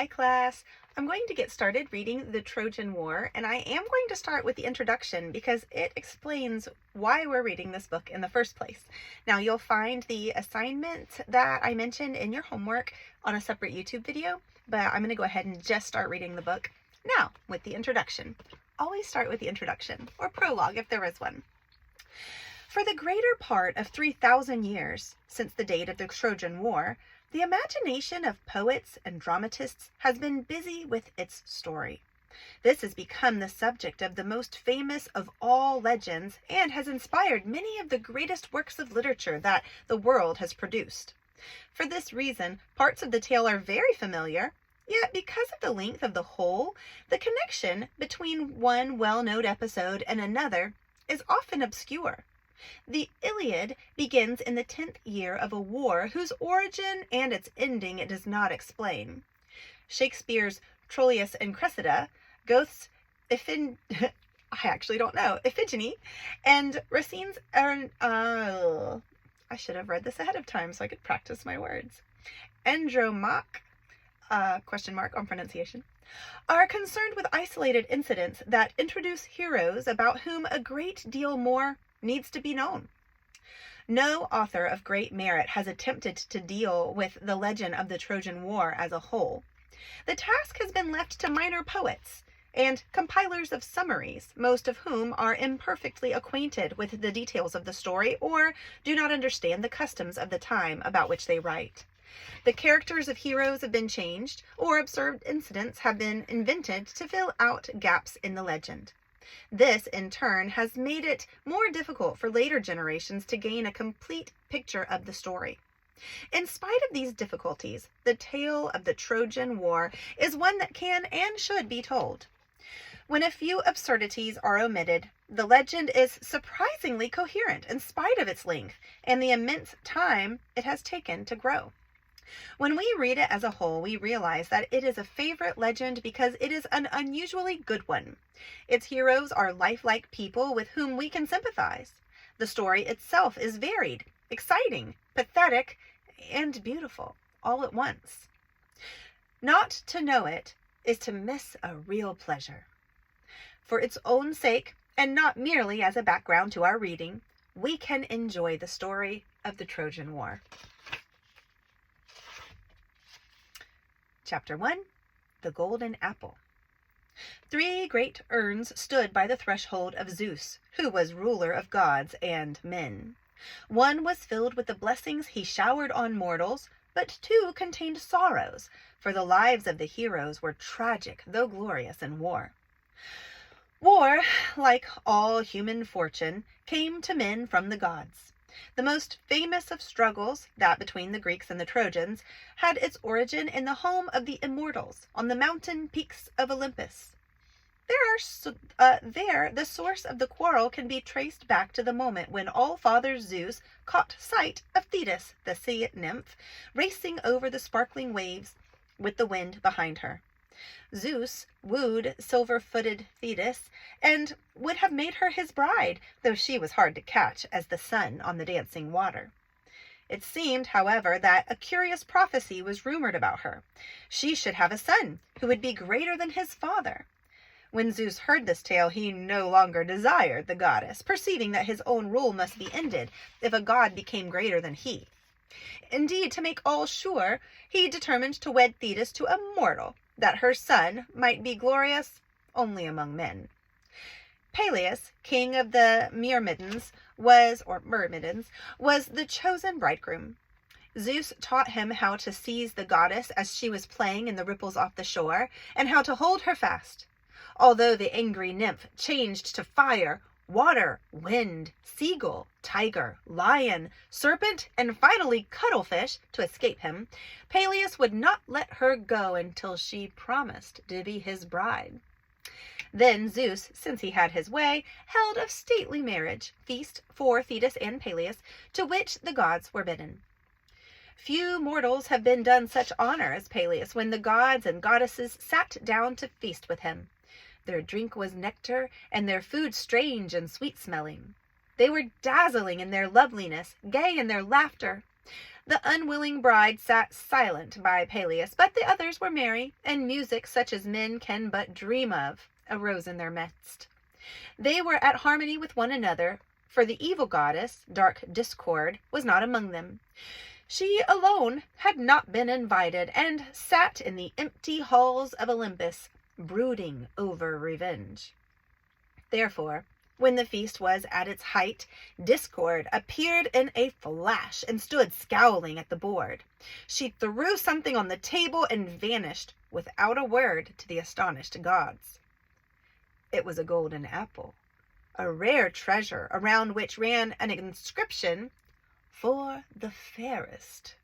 Hi class. I'm going to get started reading the Trojan War, and I am going to start with the introduction because it explains why we're reading this book in the first place. Now you'll find the assignment that I mentioned in your homework on a separate YouTube video, but I'm going to go ahead and just start reading the book now with the introduction. Always start with the introduction, or prologue if there is one. For the greater part of 3,000 years since the date of the Trojan War, the imagination of poets and dramatists has been busy with its story. This has become the subject of the most famous of all legends and has inspired many of the greatest works of literature that the world has produced. For this reason, parts of the tale are very familiar, yet because of the length of the whole, the connection between one well-known episode and another is often obscure. The Iliad begins in the 10th year of a war whose origin and its ending it does not explain. Shakespeare's Troilus and Cressida, Goethe's Iphigenie, and Racine's I should have read this ahead of time so I could practice my words. Andromache, question mark on pronunciation, are concerned with isolated incidents that introduce heroes about whom a great deal more needs to be known. No author of great merit has attempted to deal with the legend of the Trojan War as a whole. The task has been left to minor poets and compilers of summaries, most of whom are imperfectly acquainted with the details of the story or do not understand the customs of the time about which they write. The characters of heroes have been changed, or absurd incidents have been invented to fill out gaps in the legend. This, in turn, has made it more difficult for later generations to gain a complete picture of the story. In spite of these difficulties, the tale of the Trojan War is one that can and should be told. When a few absurdities are omitted, the legend is surprisingly coherent in spite of its length and the immense time it has taken to grow. When we read it as a whole, we realize that it is a favorite legend because it is an unusually good one. Its heroes are lifelike people with whom we can sympathize. The story itself is varied, exciting, pathetic, and beautiful all at once. Not to know it is to miss a real pleasure. For its own sake, and not merely as a background to our reading, we can enjoy the story of the Trojan War. Chapter 1, The Golden Apple. 3 great urns stood by the threshold of Zeus, who was ruler of gods and men. One was filled with the blessings he showered on mortals, but 2 contained sorrows, for the lives of the heroes were tragic, though glorious in war. War, like all human fortune, came to men from the gods. The most famous of struggles, that between the Greeks and the Trojans, had its origin in the home of the immortals on the mountain peaks of Olympus. There, the source of the quarrel can be traced back to the moment when All-Father Zeus caught sight of Thetis, the sea nymph, racing over the sparkling waves with the wind behind her. Zeus wooed silver-footed Thetis and would have made her his bride, though she was hard to catch as the sun on the dancing water. It seemed, however, that a curious prophecy was rumored about her. She should have a son who would be greater than his father. When Zeus heard this tale, he no longer desired the goddess, perceiving that his own rule must be ended if a god became greater than he. Indeed, to make all sure, he determined to wed Thetis to a mortal, that her son might be glorious only among men. Peleus, king of the Myrmidons, was the chosen bridegroom. Zeus taught him how to seize the goddess as she was playing in the ripples off the shore, and how to hold her fast. Although the angry nymph changed to fire, water, wind, seagull, tiger, lion, serpent, and finally cuttlefish to escape him, Peleus would not let her go until she promised to be his bride. Then Zeus, since he had his way, held a stately marriage feast for Thetis and Peleus, to which the gods were bidden. Few mortals have been done such honor as Peleus when the gods and goddesses sat down to feast with him. Their drink was nectar, and their food strange and sweet-smelling. They were dazzling in their loveliness, gay in their laughter. The unwilling bride sat silent by Peleus, but the others were merry, and music such as men can but dream of arose in their midst. They were at harmony with one another, for the evil goddess, dark Discord, was not among them. She alone had not been invited, and sat in the empty halls of Olympus, brooding over revenge. Therefore, when the feast was at its height, Discord appeared in a flash and stood scowling at the board. She threw something on the table and vanished without a word to the astonished gods. It was a golden apple, a rare treasure around which ran an inscription, "For the fairest."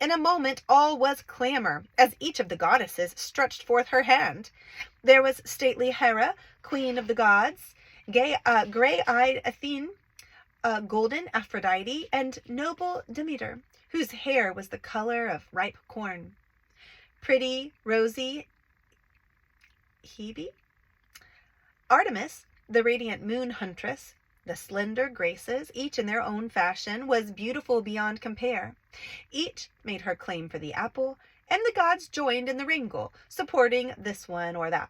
In a moment all was clamor, as each of the goddesses stretched forth her hand. There was stately Hera, queen of the gods, gray-eyed Athene, golden Aphrodite, and noble Demeter, whose hair was the color of ripe corn. Pretty, rosy Hebe, Artemis, the radiant moon huntress, the slender Graces, each in their own fashion, was beautiful beyond compare. Each made her claim for the apple, and the gods joined in the wrangle, supporting this one or that.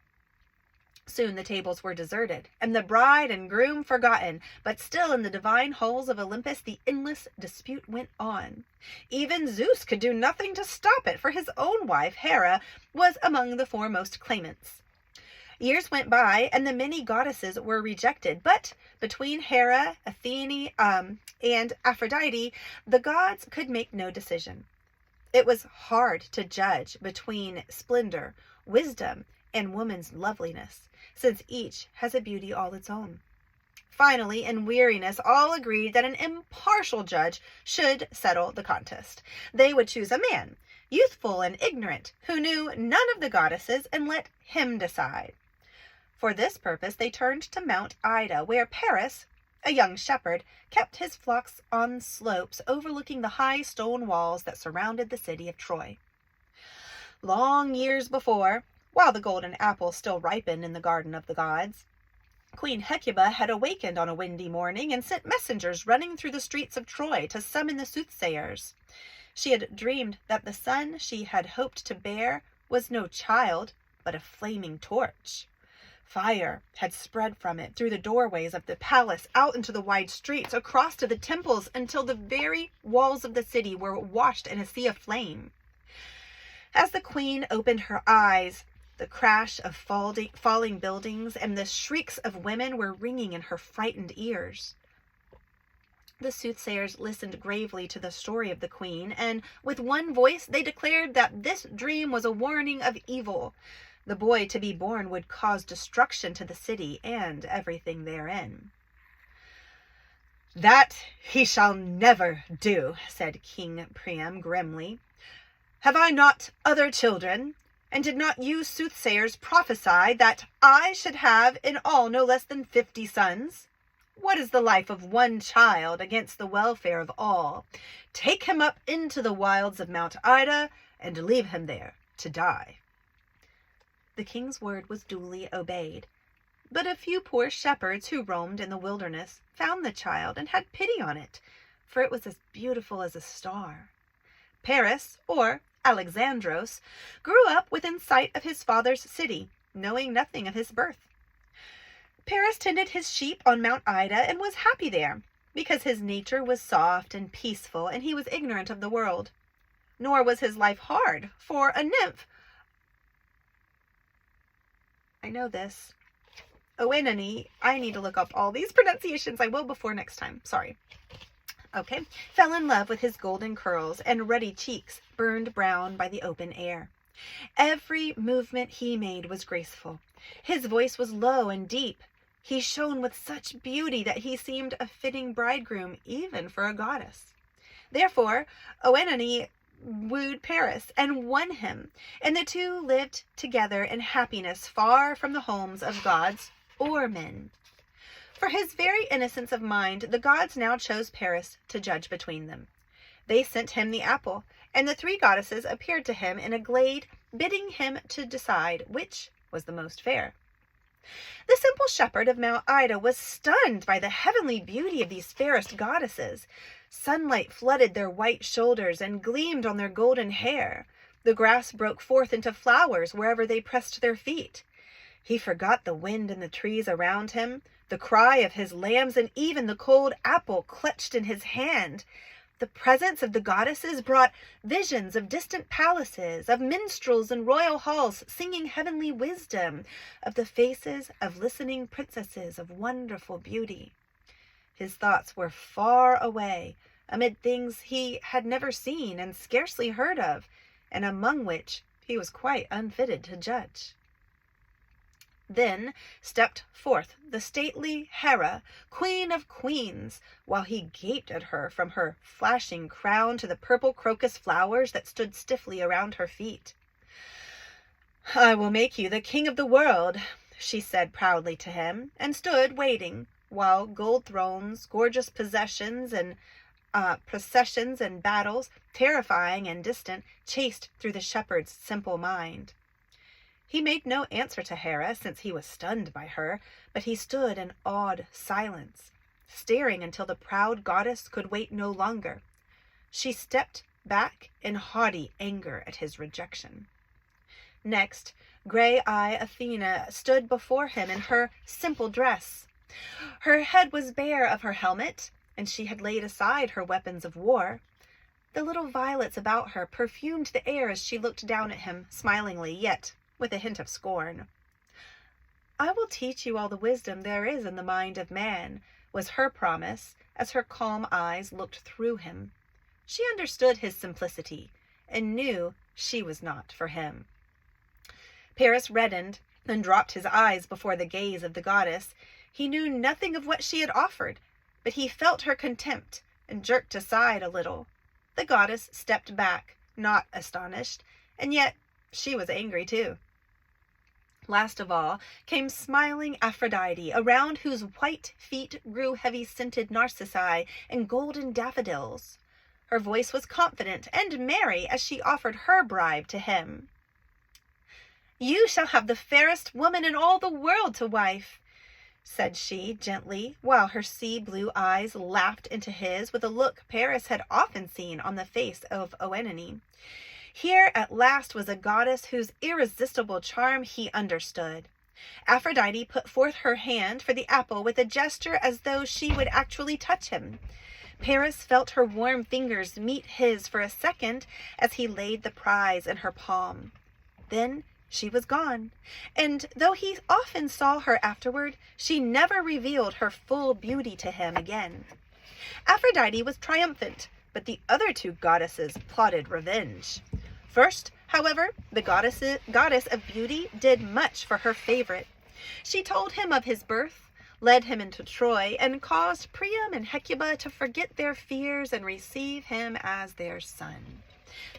Soon the tables were deserted, and the bride and groom forgotten, but still in the divine halls of Olympus the endless dispute went on. Even Zeus could do nothing to stop it, for his own wife, Hera, was among the foremost claimants. Years went by, and the many goddesses were rejected, but between Hera, Athene, and Aphrodite, the gods could make no decision. It was hard to judge between splendor, wisdom, and woman's loveliness, since each has a beauty all its own. Finally, in weariness, all agreed that an impartial judge should settle the contest. They would choose a man, youthful and ignorant, who knew none of the goddesses, and let him decide. For this purpose they turned to Mount Ida, where Paris, a young shepherd, kept his flocks on slopes overlooking the high stone walls that surrounded the city of Troy. Long years before, while the golden apple still ripened in the garden of the gods, Queen Hecuba had awakened on a windy morning and sent messengers running through the streets of Troy to summon the soothsayers. She had dreamed that the son she had hoped to bear was no child, but a flaming torch. Fire had spread from it through the doorways of the palace, out into the wide streets, across to the temples, until the very walls of the city were washed in a sea of flame. As the queen opened her eyes, the crash of falling buildings and the shrieks of women were ringing in her frightened ears. The soothsayers listened gravely to the story of the queen, and with one voice they declared that this dream was a warning of evil. The boy to be born would cause destruction to the city and everything therein. "That he shall never do," said King Priam grimly. "Have I not other children? And did not you soothsayers prophesy that I should have in all no less than 50 sons? What is the life of one child against the welfare of all? Take him up into the wilds of Mount Ida and leave him there to die." The king's word was duly obeyed, but a few poor shepherds who roamed in the wilderness found the child and had pity on it, for it was as beautiful as a star. Paris, or Alexandros, grew up within sight of his father's city, knowing nothing of his birth. Paris tended his sheep on Mount Ida and was happy there, because his nature was soft and peaceful, and he was ignorant of the world. Nor was his life hard, for a nymph, I know this, Oenone, I need to look up all these pronunciations. I will before next time. Sorry. Okay. Fell in love with his golden curls and ruddy cheeks burned brown by the open air. Every movement he made was graceful. His voice was low and deep. He shone with such beauty that he seemed a fitting bridegroom even for a goddess. Therefore, Oenone wooed Paris and won him, and the two lived together in happiness far from the homes of gods or men. For his very innocence of mind, the gods now chose Paris to judge between them. They sent him the apple, and the 3 goddesses appeared to him in a glade, bidding him to decide which was the most fair. The simple shepherd of Mount Ida was stunned by the heavenly beauty of these fairest goddesses. Sunlight flooded their white shoulders and gleamed on their golden hair. The grass broke forth into flowers wherever they pressed their feet. He forgot the wind in the trees around him, the cry of his lambs, and even the cold apple clutched in his hand. The presence of the goddesses brought visions of distant palaces, of minstrels in royal halls singing heavenly wisdom, of the faces of listening princesses of wonderful beauty. His thoughts were far away, amid things he had never seen and scarcely heard of, and among which he was quite unfitted to judge. Then stepped forth the stately Hera, queen of queens, while he gaped at her from her flashing crown to the purple crocus flowers that stood stiffly around her feet. "I will make you the king of the world," she said proudly to him, and stood waiting, while gold thrones, gorgeous processions, and battles, terrifying and distant, chased through the shepherd's simple mind. He made no answer to Hera, since he was stunned by her, but he stood in awed silence, staring until the proud goddess could wait no longer. She stepped back in haughty anger at his rejection. Next, gray-eyed Athena stood before him in her simple dress. Her head was bare of her helmet, and she had laid aside her weapons of war. The little violets about her perfumed the air as she looked down at him smilingly, yet with a hint of scorn. "I will teach you all the wisdom there is in the mind of man," was her promise as her calm eyes looked through him. She understood his simplicity and knew she was not for him. Paris reddened and dropped his eyes before the gaze of the goddess. He knew nothing of what she had offered, but he felt her contempt and jerked aside a little. The goddess stepped back, not astonished, and yet she was angry too. Last of all came smiling Aphrodite, around whose white feet grew heavy-scented narcissi and golden daffodils. Her voice was confident and merry as she offered her bribe to him. "You shall have the fairest woman in all the world to wife," said she gently, while her sea-blue eyes laughed into his with a look Paris had often seen on the face of Oenone. Here at last was a goddess whose irresistible charm he understood. Aphrodite put forth her hand for the apple with a gesture as though she would actually touch him. Paris felt her warm fingers meet his for a second as he laid the prize in her palm. Then she was gone, and though he often saw her afterward, she never revealed her full beauty to him again. Aphrodite was triumphant, but the other two goddesses plotted revenge. First, however, the goddess of beauty did much for her favorite. She told him of his birth, led him into Troy, and caused Priam and Hecuba to forget their fears and receive him as their son.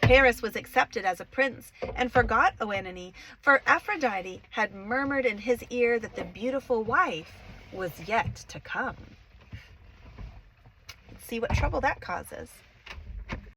Paris was accepted as a prince and forgot Oenone, for Aphrodite had murmured in his ear that the beautiful wife was yet to come. Let's see what trouble that causes.